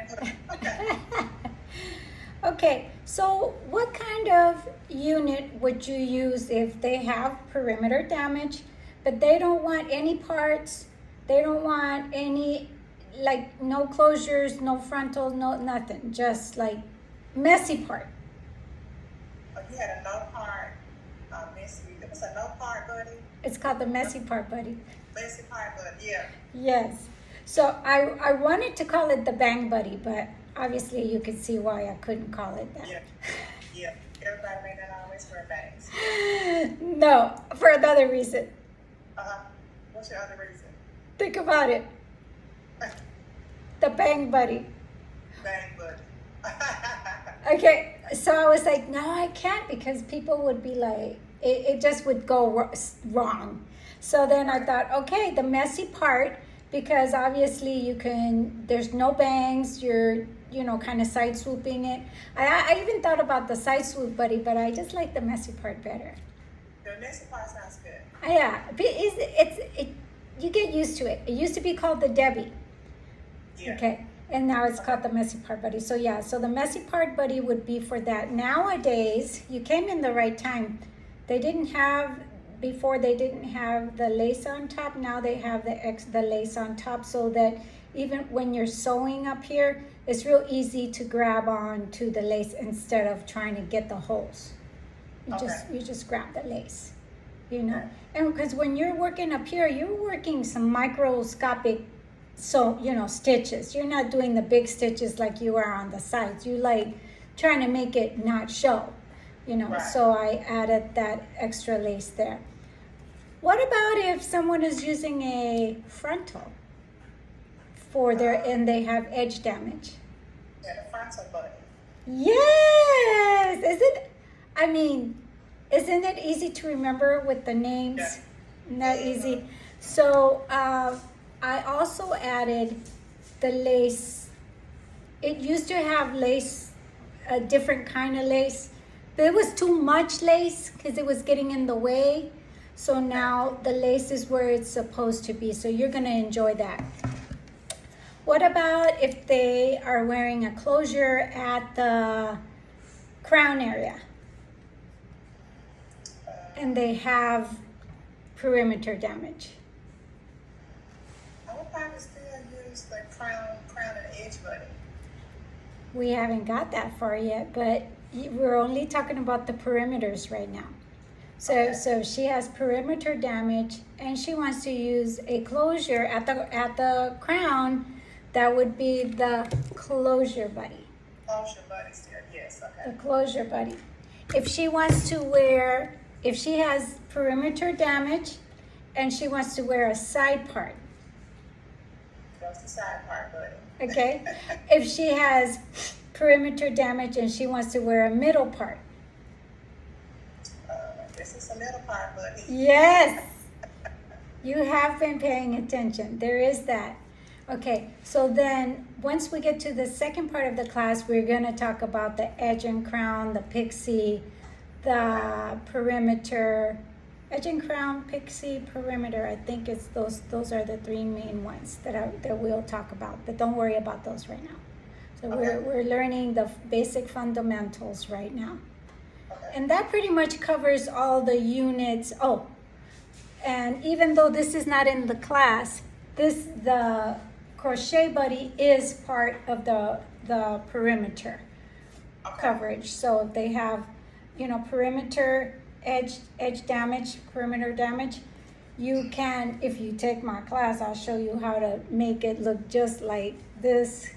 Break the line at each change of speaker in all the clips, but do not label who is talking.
good. Okay.
Okay, so what kind of unit would you use if they have perimeter damage, but they don't want any parts, they don't want any, like no closures, no frontals, no nothing, just like messy part.
You had a no part, messy. It was a no part, buddy.
It's called the messy part, buddy.
Messy part, but yeah.
Yes. So I wanted to call it the bang buddy, but obviously you could see why I couldn't call it that.
Yeah. Yeah. Everybody may not always wear bangs.
No, for another reason.
What's your other reason?
Think about it. The bang buddy.
Bang, buddy.
Okay, so I was like, no, I can't because people would be like, it just would go wrong. So then I thought, okay, the messy part, because obviously you can, there's no bangs, you're, you know, kind of side swooping it. I even thought about the side swoop buddy, but I just like the messy part better.
The messy part sounds good.
Yeah, you get used to it. It used to be called the Debbie.
Yeah.
Okay. And now it's called the messy part buddy. So yeah, so the messy part buddy would be for that. Nowadays, you came in the right time. They didn't have before. They didn't have the lace on top. Now they have the lace on top, so that even when you're sewing up here, it's real easy to grab on to the lace instead of trying to get the holes. You just grab the lace, you know. And because when you're working up here, you're working some microscopic. So, you know, stitches. You're not doing the big stitches like you are on the sides. You like trying to make it not show, you know.
Right.
So I added that extra lace there. What about if someone is using a frontal for and they have edge damage?
Yeah, the frontal buddy.
Yes! Isn't it easy to remember with the names?
Yeah.
Not easy. So, I also added the lace. It used to have lace, a different kind of lace, but it was too much lace because it was getting in the way. So now the lace is where it's supposed to be. So you're going to enjoy that. What about if they are wearing a closure at the crown area and they have perimeter damage?
I would probably still use the crown and edge buddy.
We haven't got that far yet, but we're only talking about the perimeters right now. So she has perimeter damage and she wants to use a closure at the crown. That would be the closure buddy.
Closure buddy still, yes, okay.
The closure buddy. If she has perimeter damage and she wants to wear a side part.
That's the side part, buddy.
Okay. If she has perimeter damage and she wants to wear a middle part.
This is a middle part, buddy.
Yes. You have been paying attention. There is that. Okay. So then once we get to the second part of the class, we're going to talk about the edge and crown, the pixie, the perimeter. Edge and crown, pixie, perimeter. I think it's those are the three main ones that we'll talk about. But don't worry about those right now. So we're learning the basic fundamentals right now.
Okay.
And that pretty much covers all the units. Oh, and even though this is not in the class, the crochet buddy is part of the perimeter coverage. So they have, you know, perimeter, edge damage, perimeter damage. You can, if you take my class, I'll show you how to make it look just like this.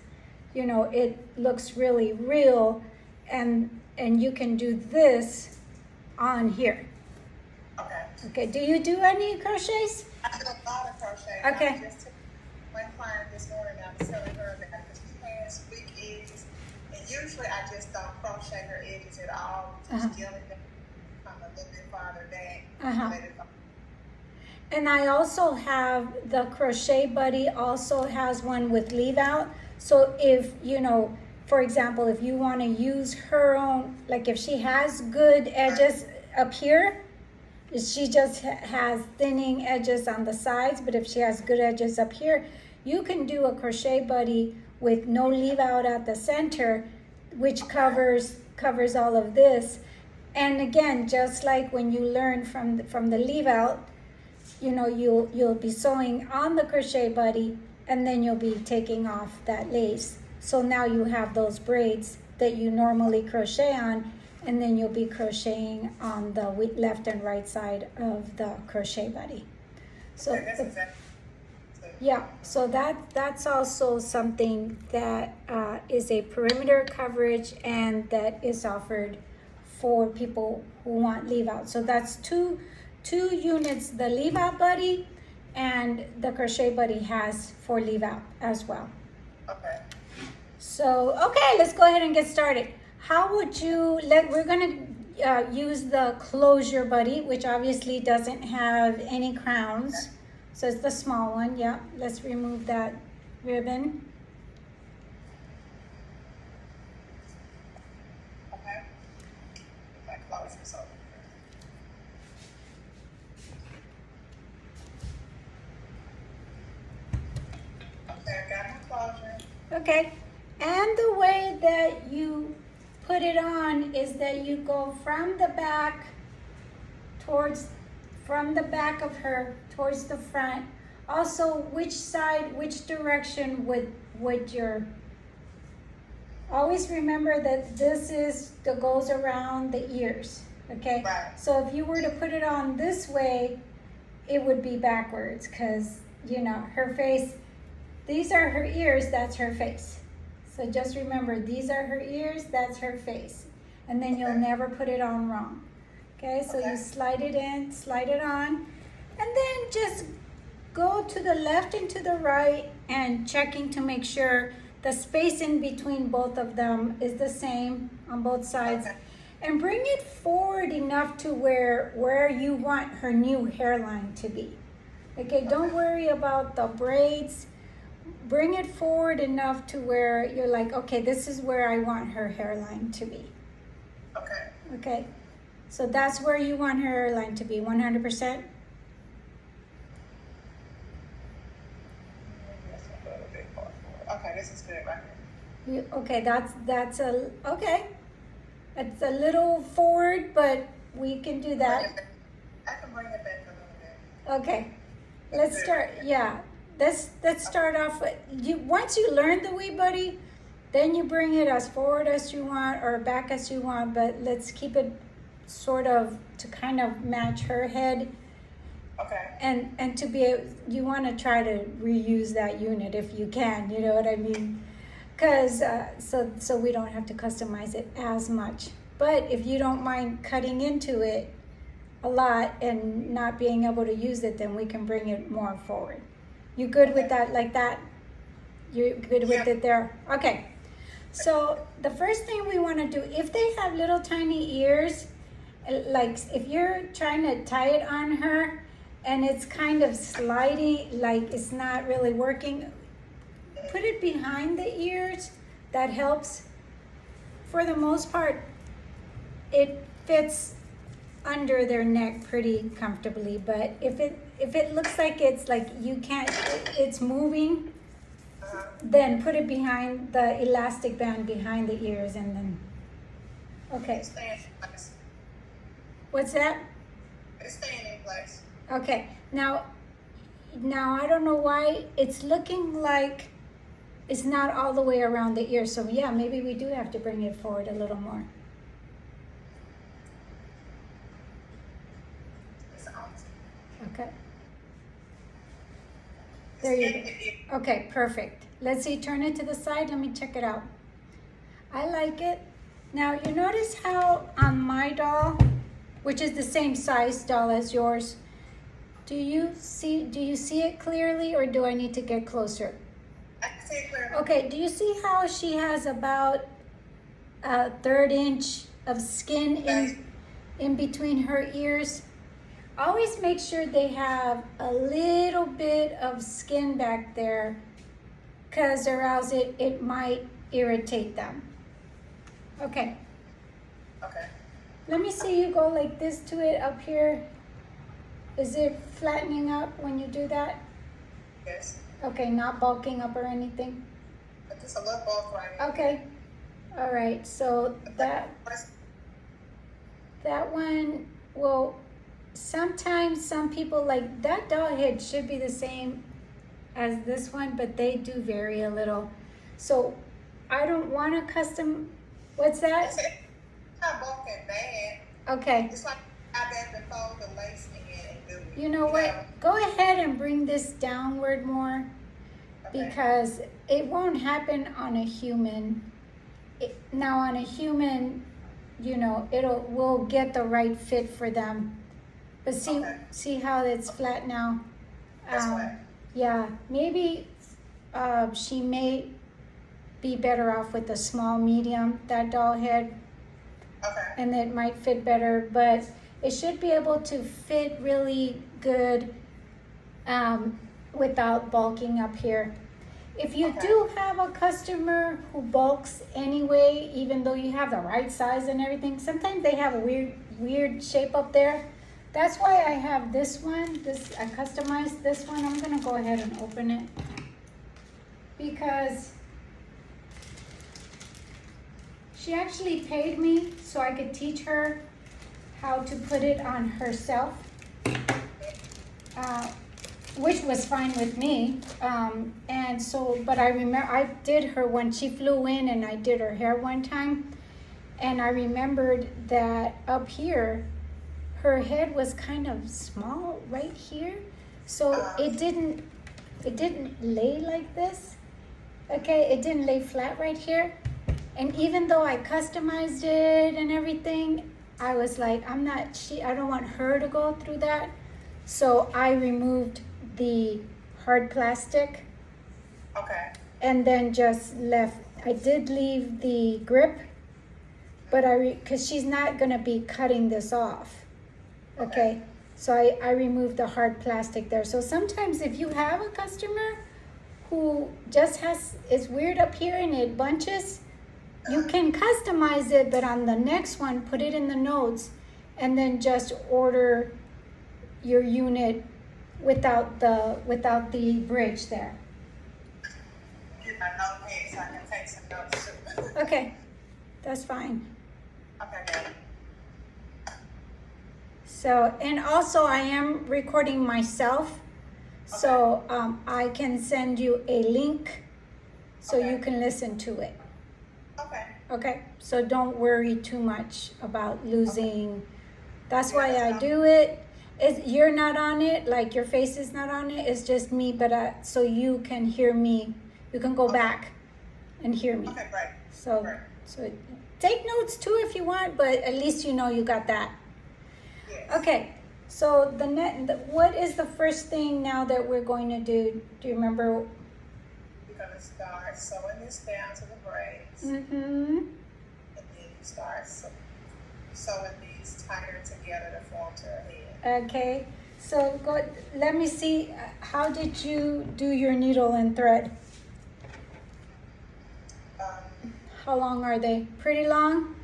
You know, it looks really real, and you can do this on here. Okay, do you do any crochets?
I do a lot of crochet.
Okay.
I just took one client this morning, I was telling her that because she has weak edges, and usually I just don't crochet her edges at all, just gel it from a little bit farther back. Let it go.
And I also have the crochet buddy also has one with leave out. So if, you know, for example, if you want to use her own, like if she has good edges up here, she just has thinning edges on the sides, but if she has good edges up here, you can do a crochet buddy with no leave out at the center, which covers all of this. And again, just like when you learn from the leave out, you know, you'll be sewing on the crochet buddy, and then you'll be taking off that lace. So now you have those braids that you normally crochet on, and then you'll be crocheting on the left and right side of the crochet buddy. So
Okay, that's exactly.
yeah, so that's also something that is a perimeter coverage, and that is offered for people who want leave out. So that's two units, the leave out buddy and the crochet buddy has for leave out as well.
Okay.
So, okay, let's go ahead and get started. How would you we're gonna use the closure buddy, which obviously doesn't have any crowns. So it's the small one, yeah. Let's remove that ribbon.
Okay. My closures over here. Okay, I got my closure.
Okay, and the way that you put it on is that you go from the back of her towards the front. Also, which direction would your, always remember that this goes around the ears, okay?
Right.
So if you were to put it on this way, it would be backwards, because, you know, her face, these are her ears, that's her face. So just remember, these are her ears, that's her face. And then you'll never put it on wrong. Okay, so you slide it in, slide it on, and then just go to the left and to the right and checking to make sure the space in between both of them is the same on both sides.
Okay.
And bring it forward enough to where you want her new hairline to be. Okay, don't worry about the braids. Bring it forward enough to where you're like, okay, this is where I want her hairline to be.
Okay.
Okay, so that's where you want her hairline to be, 100%?
Okay, this is good right here.
Okay, that's okay. It's a little forward, but we can do that.
I can bring it back a little bit.
Okay, let's start, yeah. Let's start off with, once you learn the wee buddy, then you bring it as forward as you want or back as you want, but let's keep it sort of to kind of match her head.
Okay.
And to be, you want to try to reuse that unit if you can, you know what I mean? Because so we don't have to customize it as much. But if you don't mind cutting into it a lot and not being able to use it, then we can bring it more forward. You good with that, like that? You're good with it there? Okay. So the first thing we want to do, if they have little tiny ears, like if you're trying to tie it on her and it's kind of sliding, like it's not really working, put it behind the ears. That helps. For the most part, it fits under their neck pretty comfortably, but if it looks like it's like you can't, it's moving, then put it behind the elastic band behind the ears, and then okay.
It's staying in place.
What's that?
It's staying in place.
Okay, now I don't know why it's looking like it's not all the way around the ear, so yeah, maybe we do have to bring it forward a little more. Okay. There you go. Okay, perfect. Let's see, turn it to the side. Let me check it out. I like it. Now, you notice how on my doll, which is the same size doll as yours, do you see it clearly, or do I need to get closer?
I can see it clearly.
Okay, do you see how she has about a 1/3 inch of skin in between her ears? Always make sure they have a little bit of skin back there, because or else it might irritate them. Okay,
Okay.
let me see you go like this to it up here. Is it flattening up when you do that?
Yes.
Okay, not bulking up or anything.
But just a little bulk right here.
Okay, all right, so that one, well, sometimes some people like that doll head should be the same as this one, but they do vary a little. So I don't want a custom, what's that?
It's not bulking bad.
Okay,
It's like I bet to fold the lace in and do it.
you know what? Go ahead and bring this downward more
Okay.
because it won't happen on a human. Now on a human, you know, we'll get the right fit for them. But see how it's flat now?
That's flat.
Yeah, maybe she may be better off with a small medium, that doll head,
Okay.
and it might fit better, but it should be able to fit really good without bulking up here. If you do have a customer who bulks anyway, even though you have the right size and everything, sometimes they have a weird shape up there. That's why I have this one. I customized this one. I'm gonna go ahead and open it because she actually paid me so I could teach her how to put it on herself, which was fine with me. And so, but I remember I did her when she flew in, and I did her hair one time, and I remembered that up here her head was kind of small right here, so it didn't lay like this. Okay, it didn't lay flat right here. And even though I customized it and everything, I was like, I don't want her to go through that. So I removed the hard plastic.
Okay.
And then just left, I did leave the grip, but because she's not gonna be cutting this off. Okay, so I removed the hard plastic there. So sometimes if you have a customer who just it's weird up here and it bunches, you can customize it, but on the next one, put it in the notes and then just order your unit without the bridge there.
Get my notepad so I can take some notes too.
Okay, that's fine.
Okay, good.
So, and also I am recording myself, so I can send you a link so you can listen to it.
Okay.
Okay, so don't worry too much about losing. That's why I do it. You're not on it, like your face is not on it. It's just me, but so you can hear me. You can go back and hear me.
Okay, great.
So take notes too if you want, but at least you know you got that.
Yes.
Okay, so what is the first thing now that we're going to do? Do you remember?
You're gonna start sewing this down to the braids,
Mm-hmm.
and then you start sewing these tighter together to form to a head.
Okay, so let me see. How did you do your needle and thread? How long are they? Pretty long?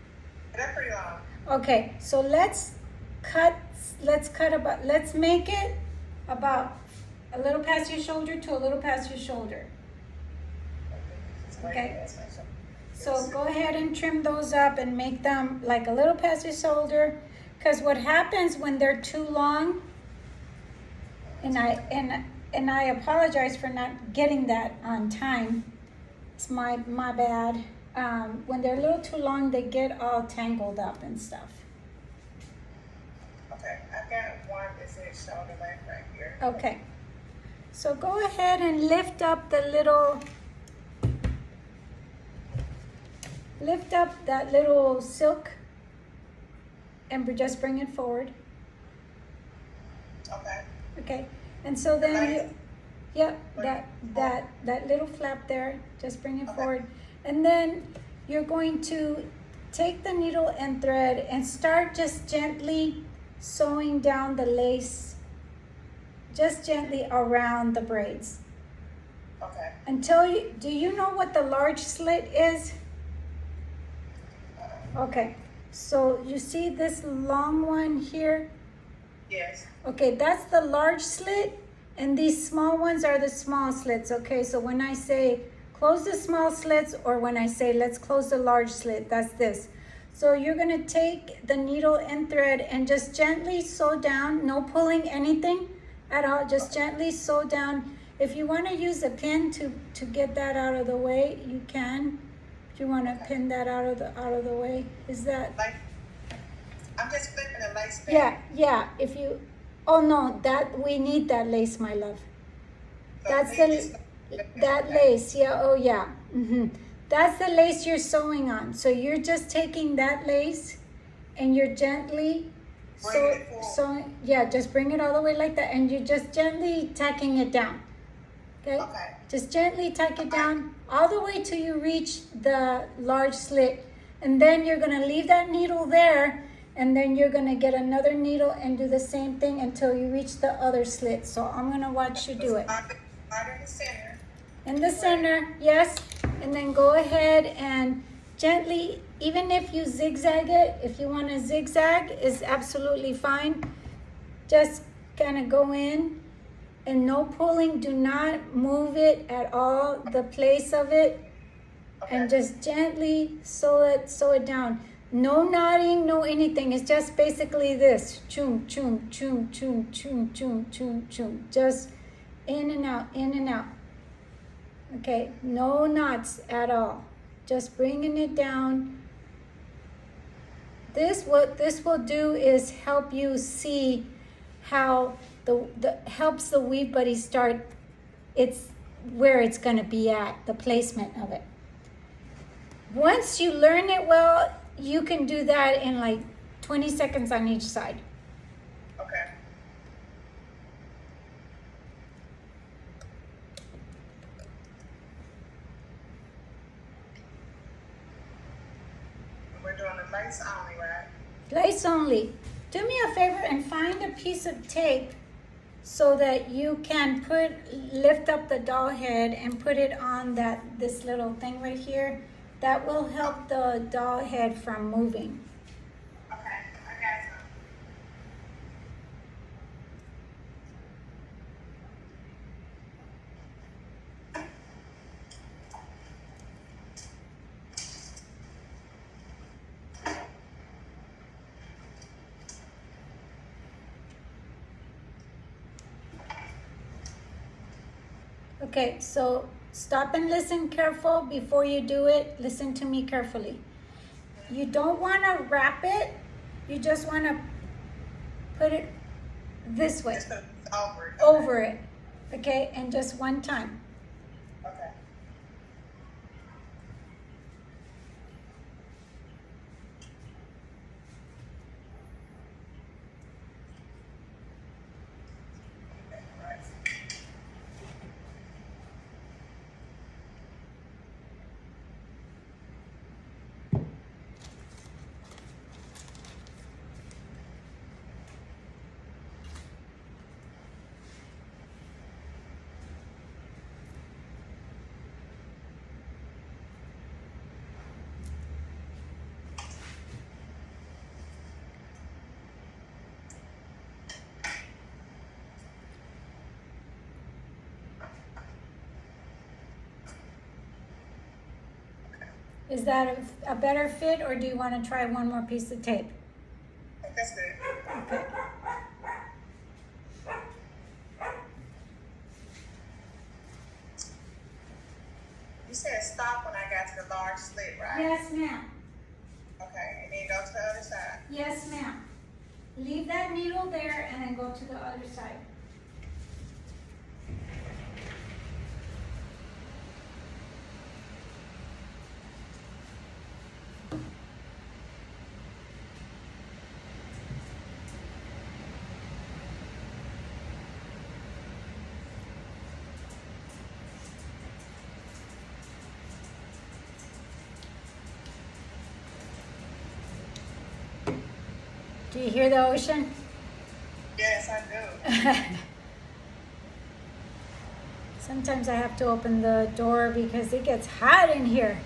They're pretty long.
Okay, so let's make it about a little past your shoulder to a little past your shoulder. Okay. So go ahead and trim those up and make them like a little past your shoulder, because what happens when they're too long, and I apologize for not getting that on time. It's my bad. When they're a little too long, they get all tangled up and stuff.
Okay, I've got one that says shoulder length right here.
Okay. So go ahead and lift up that little silk and just bring it forward.
Okay.
Okay. And so then that little flap there, just bring it forward. And then you're going to take the needle and thread and start just gently sewing down the lace, just gently around the braids.
Okay.
Do you know what the large slit is? Okay, so you see this long one here?
Yes.
Okay, that's the large slit, And these small ones are the small slits, okay? So when I say close the small slits, or when I say let's close the large slit, that's this. So you're gonna take the needle and thread and just gently sew down, no pulling anything at all, just gently sew down. If you wanna use a pin to get that out of the way, you can. If you wanna pin that out of the way, is that?
Like, I'm just flipping the lace back.
Yeah, if you, oh no, that, we need that lace, my love.
So
That's
they
the,
just-
that lace, yeah, oh yeah. That's the lace you're sewing on. So you're just taking that lace and you're gently
Bring it forward.
sewing, yeah, just bring it all the way like that, and you're just gently tacking it down. Okay?
Okay.
Just gently tack it down all the way till you reach the large slit. And then you're gonna leave that needle there, and then you're gonna get another needle and do the same thing until you reach the other slit. So I'm gonna watch you do it.
Start in the center.
In the center, yes, and then go ahead and gently, even if you zigzag it, if you want to zigzag, is absolutely fine. Just kind of go in and no pulling, do not move it at all, the place of it, and just gently sew it down. No knotting, no anything, it's just basically this, choom, choom, choom, choom, choom, choom, choom, choom, just in and out, in and out. Okay, no knots at all. Just bringing it down. What this will do is help you see how the helps the Weave Buddy start it's where it's going to be at, the placement of it. Once you learn it well, you can do that in like 20 seconds on each side.
Okay. We're doing the lace only, right?
Lace only. Do me a favor and find a piece of tape so that you can lift up the doll head and put it on this little thing right here. That will help the doll head from moving.
Okay, I got some.
Okay, so stop and listen careful before you do it. Listen to me carefully. You don't want to wrap it. You just want to put it this way,
Just over it.
over it. Okay, and just one time.
Okay. Okay, right.
Is that a better fit, or do you want to try one more piece of tape?
That's good.
Okay.
You said stop when I got to the large slit, right?
Yes, ma'am.
Okay, and then go to the other side.
Yes, ma'am. Leave that needle there and then go to the other side. Do you hear the ocean?
Yes, I do.
Sometimes I have to open the door because it gets hot in here.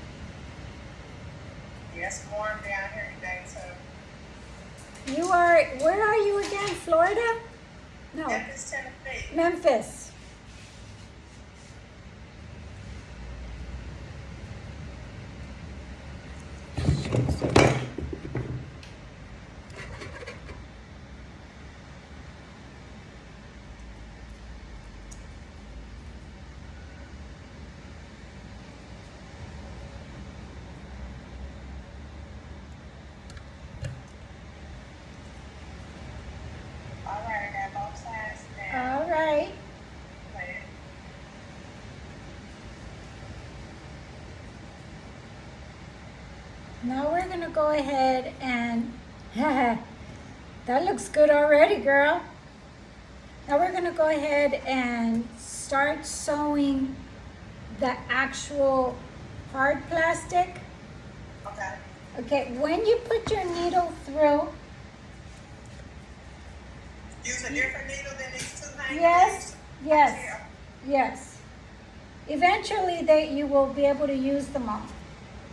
Yes, warm down here today, so
Where are you again? Florida? No,
Memphis, Tennessee.
Memphis.
All right, I got both sides now.
All right.
Play it.
Now we're gonna go ahead and, that looks good already, girl. Now we're gonna go ahead and start sewing the actual hard plastic.
Okay.
Okay, when you put your needle through,
Use a different needle than these two hangers?
yes, yes,
Here.
yes. Eventually you will be able to use them all.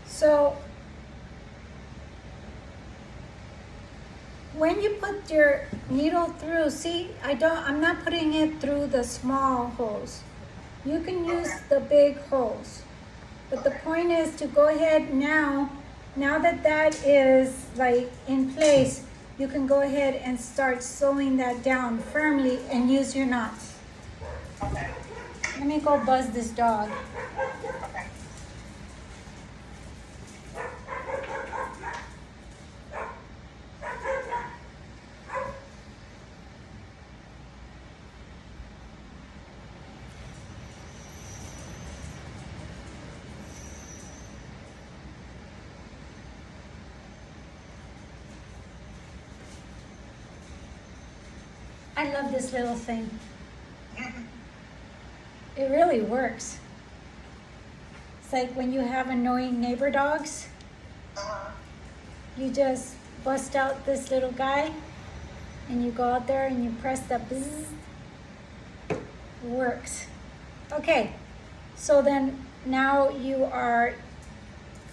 So when you put your needle through, see, I'm not putting it through the small holes. You can use the big holes. But the point is to go ahead now that that is like in place, you can go ahead and start sewing that down firmly and use your knots.
Okay.
Let me go buzz this dog.
Okay.
I love this little thing. It really works. It's like when you have annoying neighbor dogs,
Uh-huh.
you just bust out this little guy and you go out there and you press the bzzz. It works. Okay, so then now you are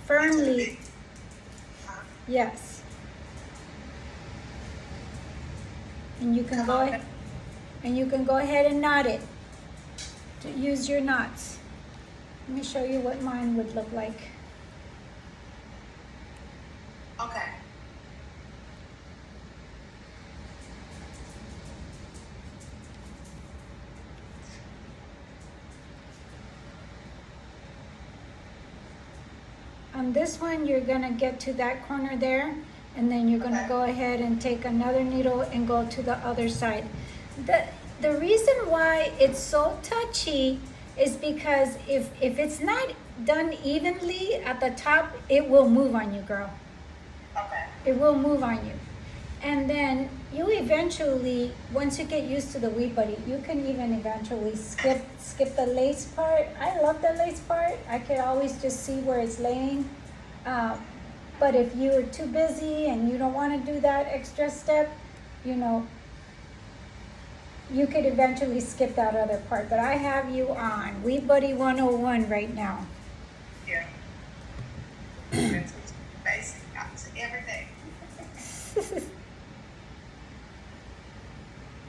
firmly, yes. And you can go ahead, and knot it. To use your knots. Let me show you what mine would look like.
Okay.
On this one, you're gonna get to that corner there, and then you're gonna
Okay.
go ahead and take another needle and go to the other side. The reason why it's so touchy is because if it's not done evenly at the top, it will move on you, girl.
Okay.
It will move on you. And then you eventually, once you get used to the Weed Buddy, you can even eventually skip the lace part. I love the lace part. I could always just see where it's laying. But if you're too busy and you don't want to do that extra step, you know, you could eventually skip that other part. But I have you on Weed Buddy 101 right now.
Yeah. That's basic. Everything.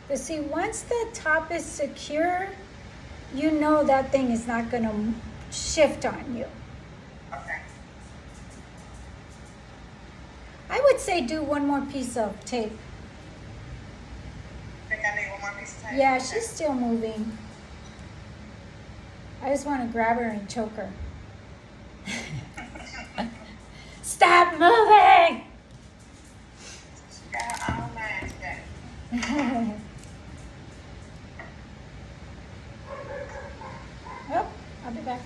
But see, once the top is secure, you know that thing is not going to shift on you.
Okay.
I would say do one more piece of tape.
Think I need one more piece of tape?
Yeah,
Okay.
she's still moving. I just want to grab her and choke her. Stop moving!
She got her own mind today.
Oh, I'll be back.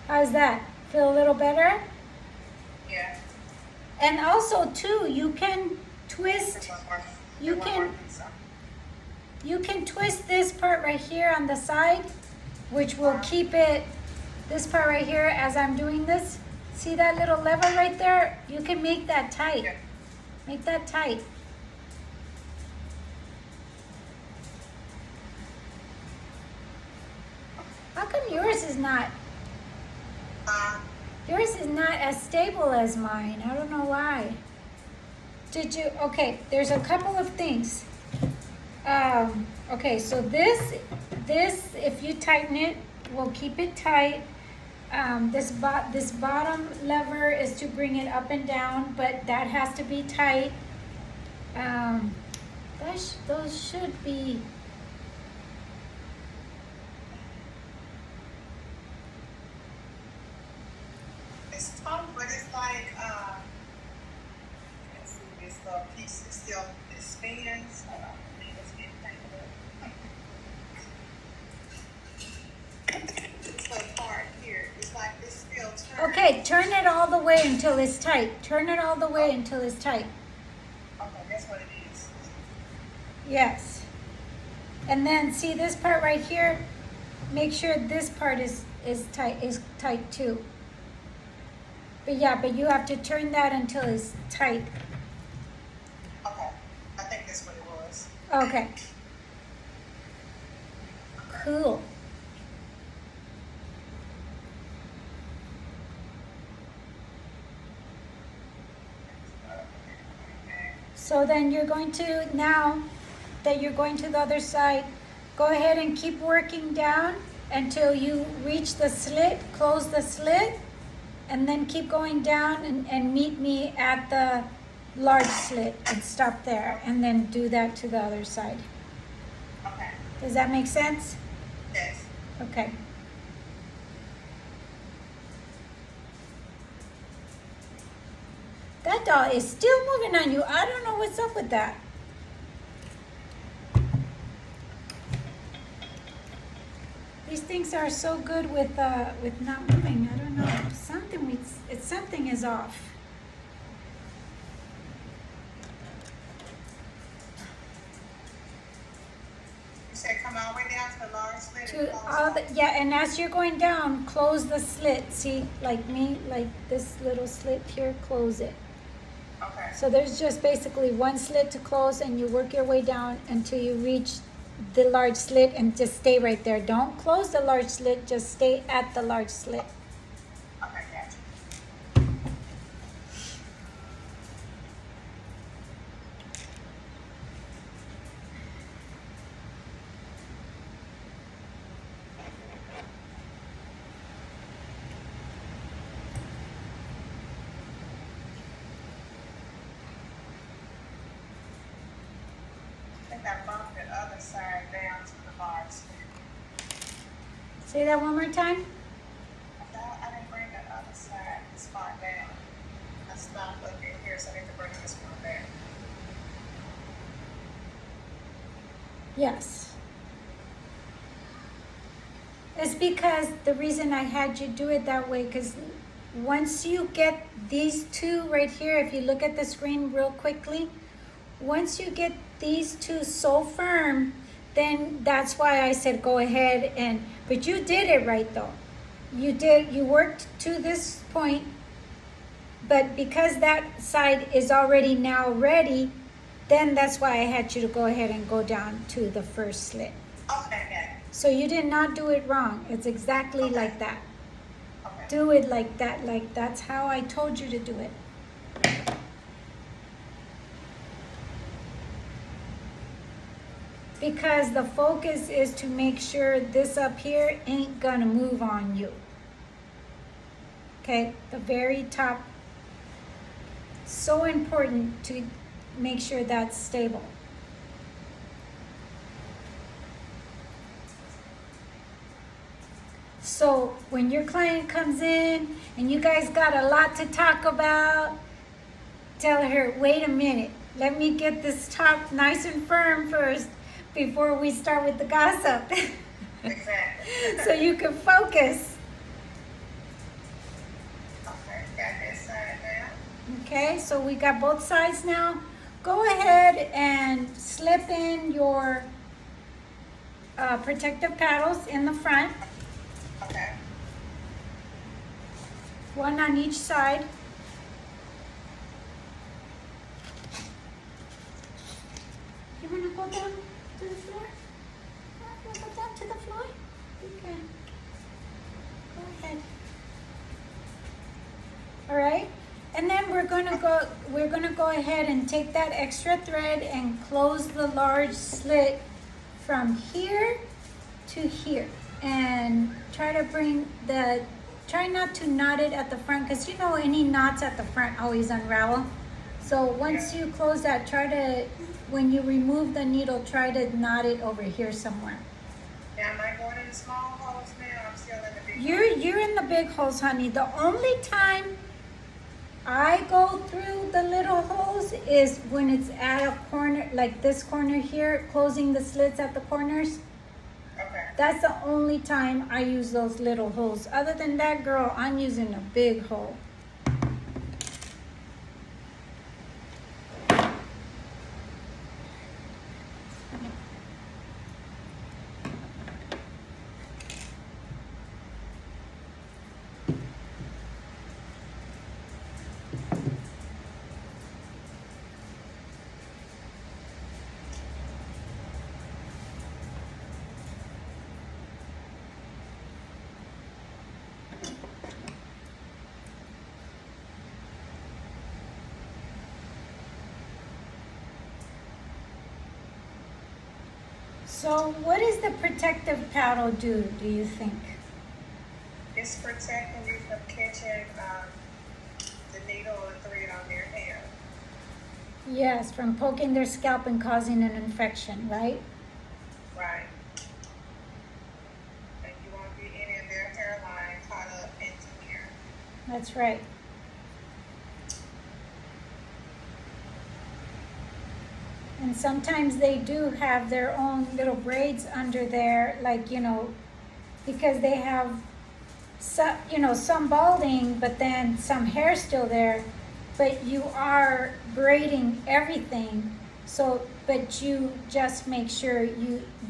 How's that? Feel a little better?
Yeah.
And also too, you can twist,
One more.
You
One
can-
more piece of-
you can twist this part right here on the side, which will keep it, this part right here as I'm doing this. See that little lever right there? You can make that tight.
Yeah.
Make that tight. How come yours is not as stable as mine? I don't know why. Did you, okay, there's a couple of things. Okay, so this, if you tighten it, will keep it tight. This bottom lever is to bring it up and down, but that has to be tight. Those should be.
It's tough, but it's like, let's see, this little piece is still, it spins. Hold on, I think it's getting tangled up. This little part here, it's like it's still turning.
Okay, turn it all the way until it's tight. Turn it all the way until it's tight.
Okay, that's what it is.
Yes. And then see this part right here? Make sure this part is tight too. But yeah, but you have to turn that until it's tight.
Okay, I think that's what it was.
Okay. Cool. So then you're going to, now that you're going to the other side, go ahead and keep working down until you reach the slit, close the slit, and then keep going down and meet me at the large slit and stop there, and then do that to the other side.
Okay,
Does that make sense?
yes.
Okay. That doll is still moving on you. I don't know what's up with that. These things are so good with not moving. I don't know. Something is off.
You said come all the way down to the large slit and
To
close
all
off?
the, yeah, and as you're going down, close the slit. See, like me, like this little slit here, close it.
Okay,
So there's just basically one slit to close, and you work your way down until you reach the large slit, and just stay right there. Don't close the large slit, just stay at the large slit.
okay, gotcha. I think I bumped the other side down to the large slit.
Say that one more time.
I didn't bring the other side this far down. I stopped up in here, so I need to bring this one down.
Yes. It's because the reason I had you do it that way, because once you get these two right here, if you look at the screen real quickly, once you get these two so firm, then that's why I said go ahead and, but you did it right though. You worked to this point, but because that side is already now ready, then that's why I had you to go ahead and go down to the first slit.
Okay, yeah.
So you did not do it wrong. It's exactly
Okay.
like that.
Okay.
Do it like that, like that's how I told you to do it. Because the focus is to make sure this up here ain't gonna move on you. Okay, the very top. So important to make sure that's stable. So when your client comes in and you guys got a lot to talk about, tell her, wait a minute, let me get this top nice and firm first before we start with the gossip.
Exactly.
So you can focus.
Okay, got this side down.
Okay, so we got both sides now. Go ahead and slip in your protective paddles in the front,
Okay.
one on each side. wanna go down to the floor? Wanna go down to the floor? You can. Go ahead. All right, and then we're gonna go ahead and take that extra thread and close the large slit from here to here, and try not to knot it at the front, because you know any knots at the front always unravel. So once you close that, when you remove the needle, try to knot it over here somewhere.
Now, am I going in the small holes now? I'm still in the big
You're in the big holes, honey. The only time I go through the little holes is when it's at a corner, like this corner here, closing the slits at the corners.
Okay.
That's the only time I use those little holes. Other than that, girl, I'm using a big hole. So what does the protective paddle do you think?
It's protecting you from catching the needle or thread on their hair.
Yes, from poking their scalp and causing an infection, right?
Right. And you won't get any of their hairline caught up into here.
That's right. And sometimes they do have their own little braids under there, like, you know, because they have some, you know, some balding, but then some hair still there, but you are braiding everything. So, but you just make sure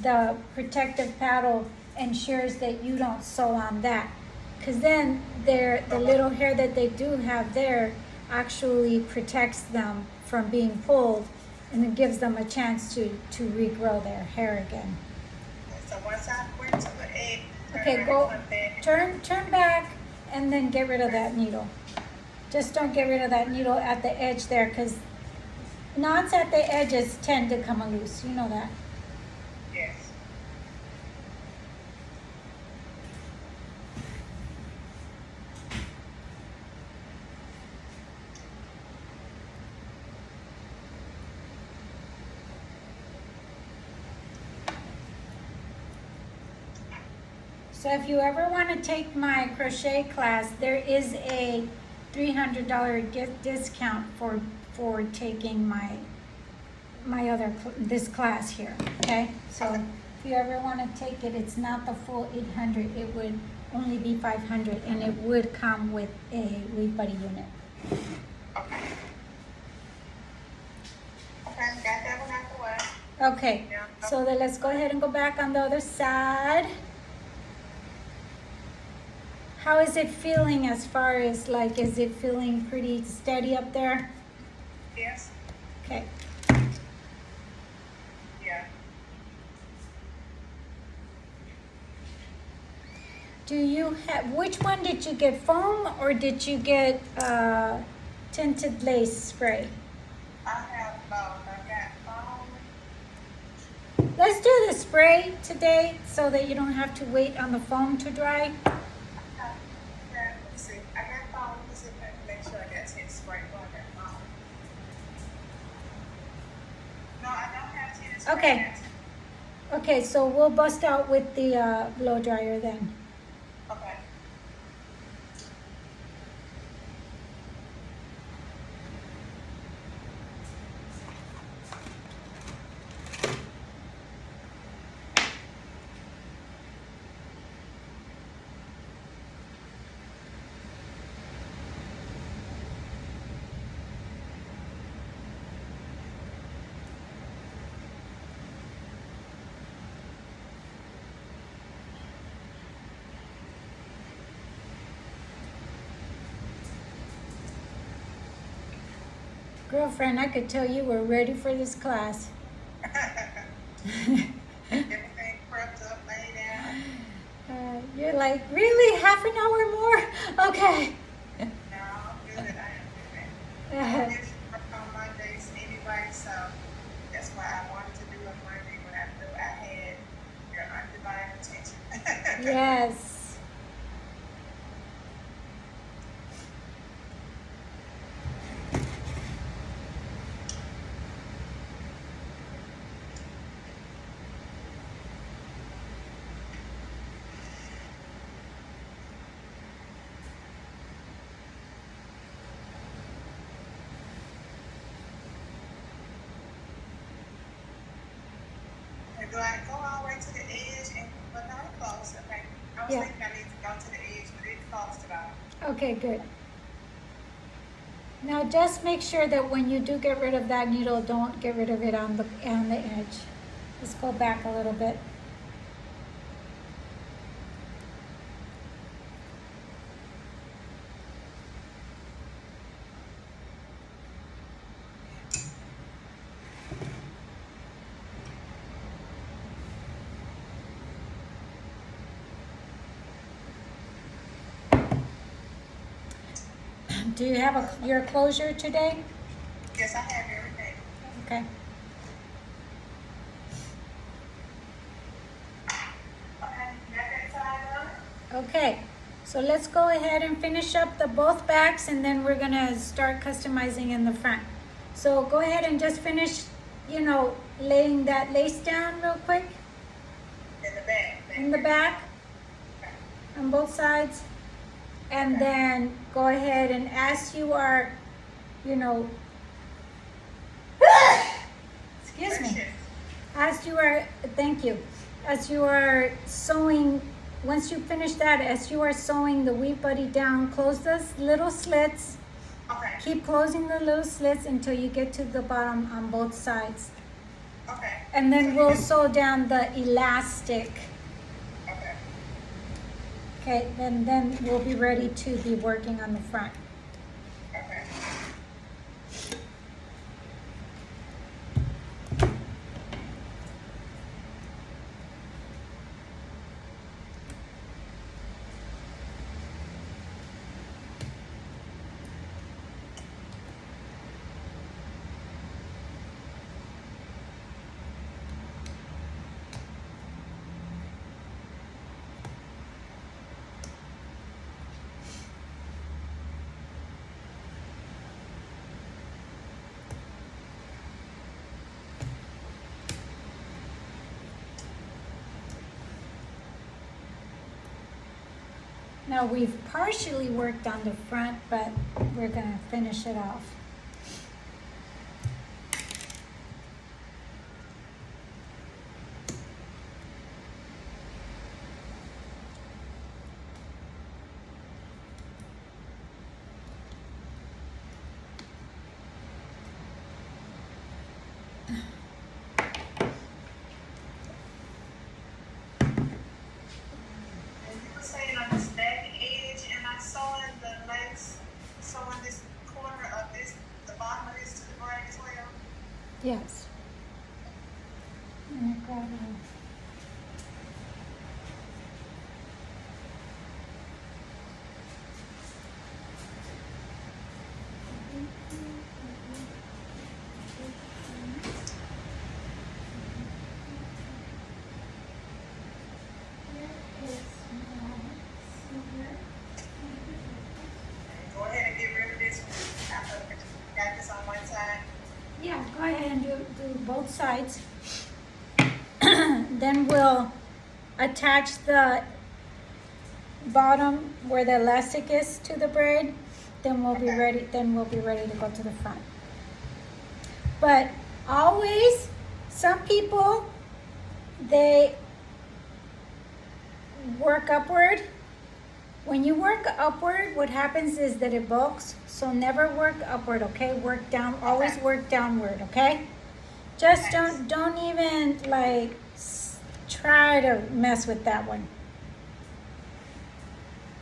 the protective paddle ensures that you don't sew on that. Because then the little hair that they do have there actually protects them from being pulled, and it gives them a chance to regrow their hair again.
So once I went to the edge,
Okay, turn back, and then get rid of that needle. Just don't get rid of that needle at the edge there, because knots at the edges tend to come loose. You know that.
Yes.
So if you ever want to take my crochet class, there is a $300 gift discount for taking this class here. Okay, so if you ever want to take it, it's not the full 800. It would only be 500, and it would come with a Weave Buddy unit.
Okay. Okay, got that one out the way.
Okay,
Yeah.
so then let's go ahead and go back on the other side. How is it feeling as far as, like, is it feeling pretty steady up there?
Yes.
Okay.
Yeah.
Do you have, which one did you get, foam or did you get tinted lace spray?
I have both. I got foam.
Let's do the spray today so that you don't have to wait on the foam to dry.
Yeah, let's see. I got foam. Let me see if I can make sure I got tint spray. Oh, I got foam. No, I don't have tint spray.
Okay. Okay, so we'll bust out with the blow dryer then.
Okay.
Girlfriend, I could tell you were ready for this class.
Everything prepped up, laid out.
You're like, really? Half an hour more? Okay.
No, I'm good. I am good. I usually work on Mondays anyway, so that's why I wanted to do it Monday when I knew I had your undivided attention.
Yes.
And do I go all the way to the edge and but not close? Okay. I was
Yeah.
thinking I need to go to the edge, but it's close at all.
Okay, good. Now just make sure that when you do get rid of that needle, don't get rid of it on the edge. Just go back a little bit. Do you have your closure today?
Yes, I have everything.
Okay.
Okay, got that side on?
Okay. So let's go ahead and finish up the both backs, and then we're gonna start customizing in the front. So go ahead and just finish, laying that lace down real quick
In the back.
in the back
Okay.
on both sides. And then go ahead and as you are, excuse me. As you are, thank you. As you are sewing, once you finish that, as you are sewing the weave buddy down, close those little slits.
Okay.
Keep closing the little slits until you get to the bottom on both sides.
Okay.
And then we'll sew down the elastic.
Okay.
Okay, and then we'll be ready to be working on the front.
Okay.
Now we've partially worked on the front, but we're gonna finish it off.
And you were saying on this back edge, and I sewing the lace, sewing this corner of this, the bottom of this to the braid as well.
Yes. And I grab a-
Go ahead and get rid of this after got this on one side.
Yeah, go ahead and do both sides. Then we'll attach the bottom where the elastic is to the braid. Then we'll be
Okay.
ready. Then we'll be ready to go to the front. But always, some people they work upward. When you work upward, what happens is that it bulks. So never work upward, okay? Work down. Always
Okay.
work downward, okay? Just
Thanks.
don't even try to mess with that one.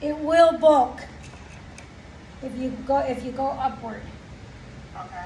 It will bulk if you go upward.
Okay.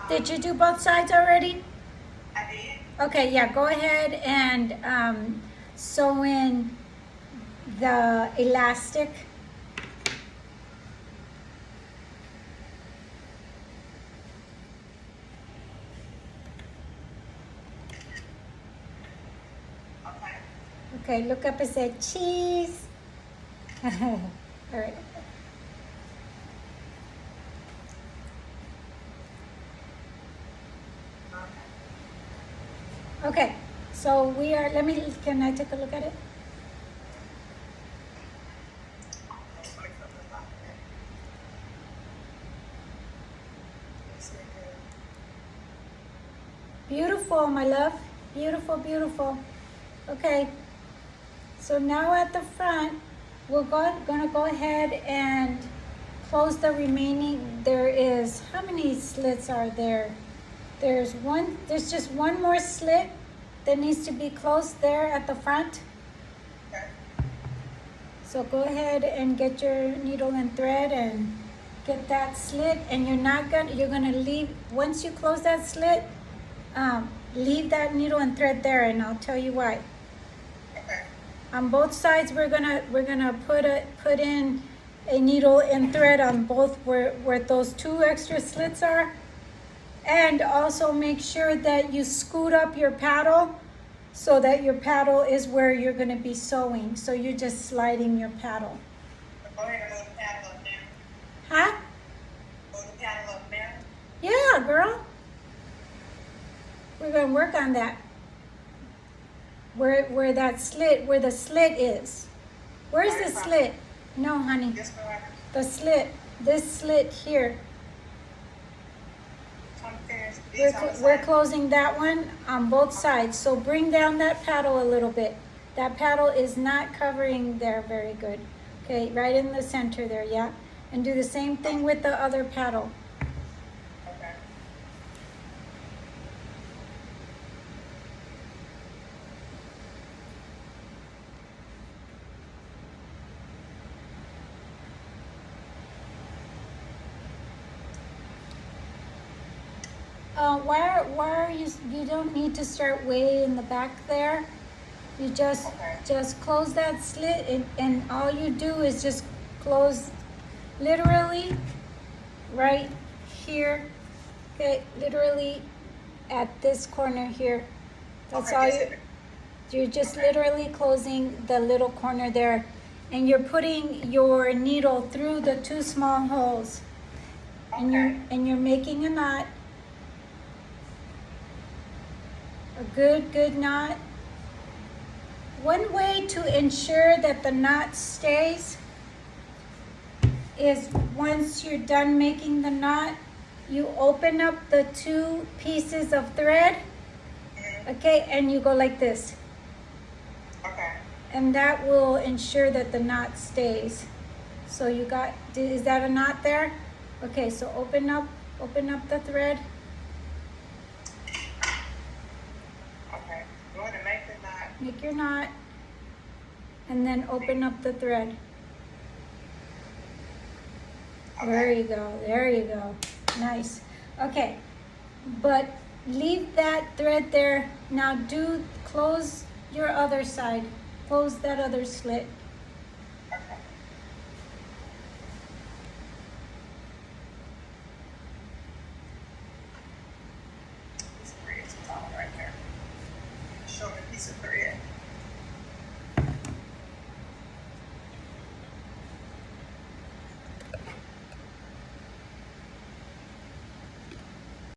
Did you do both sides already?
I did.
Okay, yeah, go ahead and sew in the elastic.
Okay.
Okay, look up and say cheese. All right. Okay, so we are, can I take a look at it?
Let's wait for the document. Let's see here.
Beautiful, my love. Beautiful, beautiful. Okay, so now at the front, we're gonna go ahead and close the remaining. There is, how many slits are there? There's just one more slit that needs to be closed there at the front.
Okay.
So go ahead and get your needle and thread and get that slit, and you're gonna leave, once you close that slit, leave that needle and thread there, and I'll tell you why.
Okay.
On both sides, we're gonna put in a needle and thread on both where those two extra slits are. And also make sure that you scoot up your paddle so that your paddle is where you're gonna be sewing. So you're just sliding your paddle.
Go ahead and move the paddle up now.
Huh?
Move the paddle up now.
Yeah, girl. We're gonna work on that. Where the slit is. Where's the slit? No, honey.
This one.
The slit. This slit here.
Come finish. These on the
We're
side.
closing that one on both sides. So bring down that paddle a little bit. That paddle is not covering there very good. Okay, right in the center there, yeah. And do the same thing with the other paddle.
Okay.
Why are you don't need to start way in the back there. You just close that slit, and all you do is just close literally right here. Okay, literally at this corner here. That's
Okay,
all
yes,
you're just literally closing the little corner there, and you're putting your needle through the two small holes, and you're making a knot. A good knot. One way to ensure that the knot stays is once you're done making the knot, you open up the two pieces of thread, okay, and you go like this.
Okay.
And that will ensure that the knot stays. So is that a knot there? Okay, so open up the thread.
Okay. Go ahead and make the knot.
Make your knot, and then open up the thread.
Okay.
There you go. Nice. Okay, but leave that thread there. Now close your other side. Close that other slit.
Okay. This thread is all right there. Show me a piece of thread.